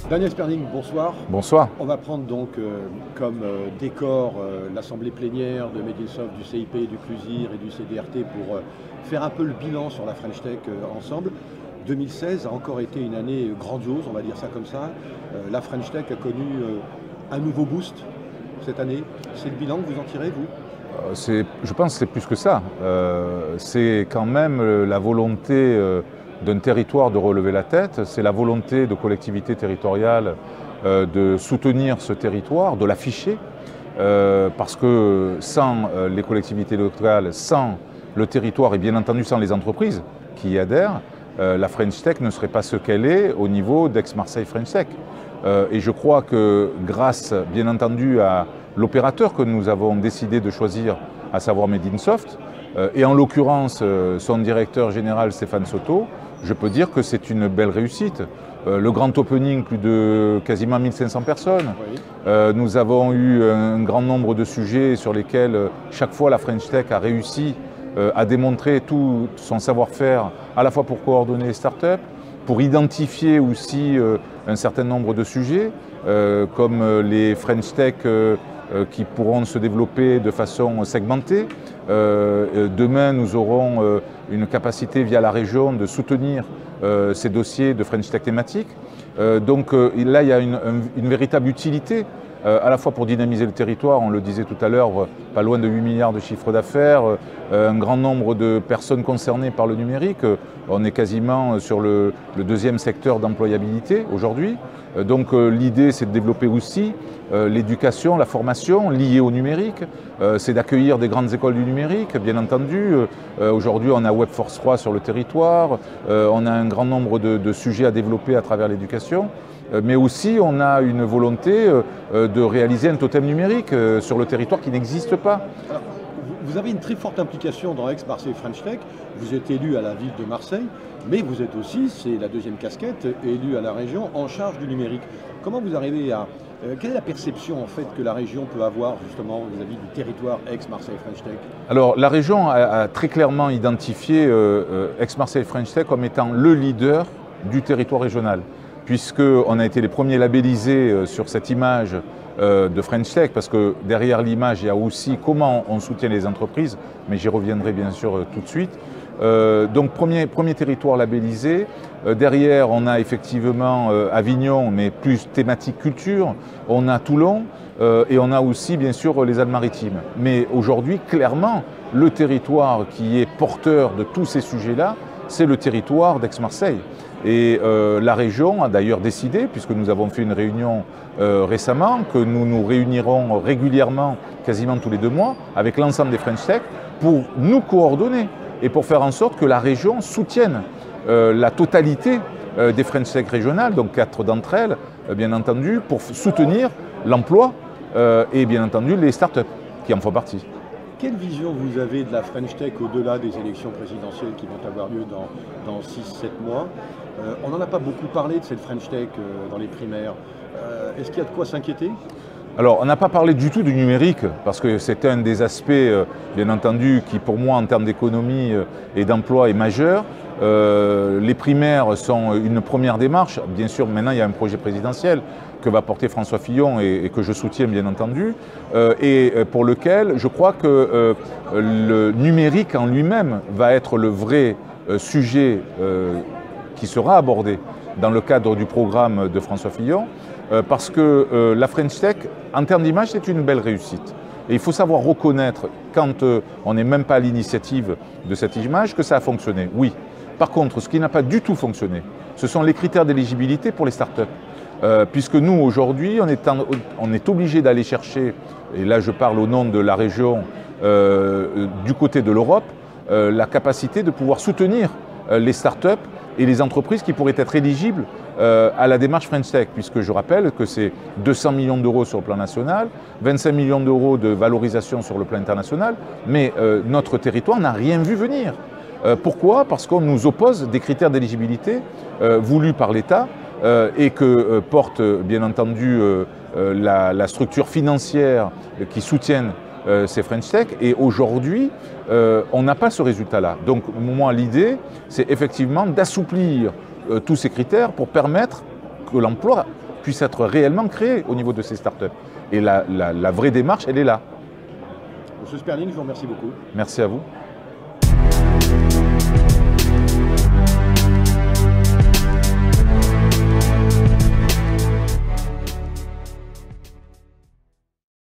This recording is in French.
Daniel Sperling, bonsoir. Bonsoir. On va prendre donc comme décor l'assemblée plénière de Medinsoft, du CIP, du CLUSIR et du CDRT pour faire un peu le bilan sur la French Tech ensemble. 2016 a encore été une année grandiose, on va dire ça comme ça. La French Tech a connu un nouveau boost cette année. C'est le bilan que vous en tirez, vous ? Je pense que c'est plus que ça. C'est quand même la volonté d'un territoire de relever la tête, c'est la volonté de collectivités territoriales de soutenir ce territoire, de l'afficher, parce que sans les collectivités locales, sans le territoire et bien entendu sans les entreprises qui y adhèrent, la French Tech ne serait pas ce qu'elle est au niveau d'Aix-Marseille French Tech. Et je crois que grâce bien entendu à l'opérateur que nous avons décidé de choisir, à savoir Medinsoft, et en l'occurrence son directeur général Stéphane Soto, je peux dire que c'est une belle réussite. Le grand opening, plus de quasiment 1500 personnes. Oui. Nous avons eu un grand nombre de sujets sur lesquels chaque fois la French Tech a réussi à démontrer tout son savoir-faire, à la fois pour coordonner les startups, pour identifier aussi un certain nombre de sujets, comme les French Tech qui pourront se développer de façon segmentée. Demain, nous aurons une capacité via la région de soutenir ces dossiers de French Tech thématiques. Donc là, il y a une véritable utilité, à la fois pour dynamiser le territoire, on le disait tout à l'heure, pas loin de 8 milliards de chiffre d'affaires, un grand nombre de personnes concernées par le numérique. On est quasiment sur le deuxième secteur d'employabilité aujourd'hui. Donc l'idée, c'est de développer aussi l'éducation, la formation liée au numérique. C'est d'accueillir des grandes écoles du numérique, bien entendu. Aujourd'hui, on a Webforce 3 sur le territoire. On a un grand nombre de sujets à développer à travers l'éducation. Mais aussi, on a une volonté de réaliser un totem numérique sur le territoire qui n'existe pas. Alors, vous avez une très forte implication dans Aix-Marseille French Tech. Vous êtes élu à la ville de Marseille, mais vous êtes aussi, c'est la deuxième casquette, élu à la région en charge du numérique. Comment vous arrivez à... quelle est la perception en fait que la région peut avoir justement vis-à-vis du territoire Aix-Marseille French Tech ? Alors la région a très clairement identifié Aix-Marseille French Tech comme étant le leader du territoire régional, puisqu'on a été les premiers labellisés sur cette image de French Tech, parce que derrière l'image, il y a aussi comment on soutient les entreprises, mais j'y reviendrai bien sûr tout de suite. Donc premier territoire labellisé. Derrière, on a effectivement Avignon, mais plus thématique culture. On a Toulon et on a aussi bien sûr les Alpes-Maritimes. Mais aujourd'hui, clairement, le territoire qui est porteur de tous ces sujets-là, c'est le territoire d'Aix-Marseille. Et la région a d'ailleurs décidé, puisque nous avons fait une réunion récemment, que nous nous réunirons régulièrement, quasiment tous les 2 mois, avec l'ensemble des French Tech, pour nous coordonner et pour faire en sorte que la région soutienne la totalité des French Tech régionales, donc 4 d'entre elles, bien entendu, pour soutenir l'emploi et bien entendu les startups qui en font partie. Quelle vision vous avez de la French Tech au-delà des élections présidentielles qui vont avoir lieu dans 6-7 mois ? On n'en a pas beaucoup parlé de cette French Tech dans les primaires. Est-ce qu'il y a de quoi s'inquiéter ? Alors, on n'a pas parlé du tout du numérique, parce que c'est un des aspects, bien entendu, qui pour moi, en termes d'économie et d'emploi, est majeur. Les primaires sont une première démarche. Bien sûr, maintenant, il y a un projet présidentiel que va porter François Fillon et que je soutiens, bien entendu, et pour lequel je crois que le numérique en lui-même va être le vrai sujet qui sera abordé dans le cadre du programme de François Fillon, parce que la French Tech, en termes d'image, c'est une belle réussite. Et il faut savoir reconnaître, quand on n'est même pas à l'initiative de cette image, que ça a fonctionné. Oui. Par contre, ce qui n'a pas du tout fonctionné, ce sont les critères d'éligibilité pour les startups. Puisque nous, aujourd'hui, on est obligé d'aller chercher, et là je parle au nom de la région, du côté de l'Europe, la capacité de pouvoir soutenir les startups et les entreprises qui pourraient être éligibles à la démarche French Tech, puisque je rappelle que c'est 200 millions d'euros sur le plan national, 25 millions d'euros de valorisation sur le plan international, mais notre territoire n'a rien vu venir. Pourquoi ? Parce qu'on nous oppose des critères d'éligibilité voulus par l'État et que porte bien entendu la structure financière qui soutiennent ces French Tech. Et aujourd'hui, on n'a pas ce résultat-là. Donc moi, l'idée, c'est effectivement d'assouplir tous ces critères pour permettre que l'emploi puisse être réellement créé au niveau de ces startups. Et la vraie démarche, elle est là. Monsieur Sperling, je vous remercie beaucoup. Merci à vous.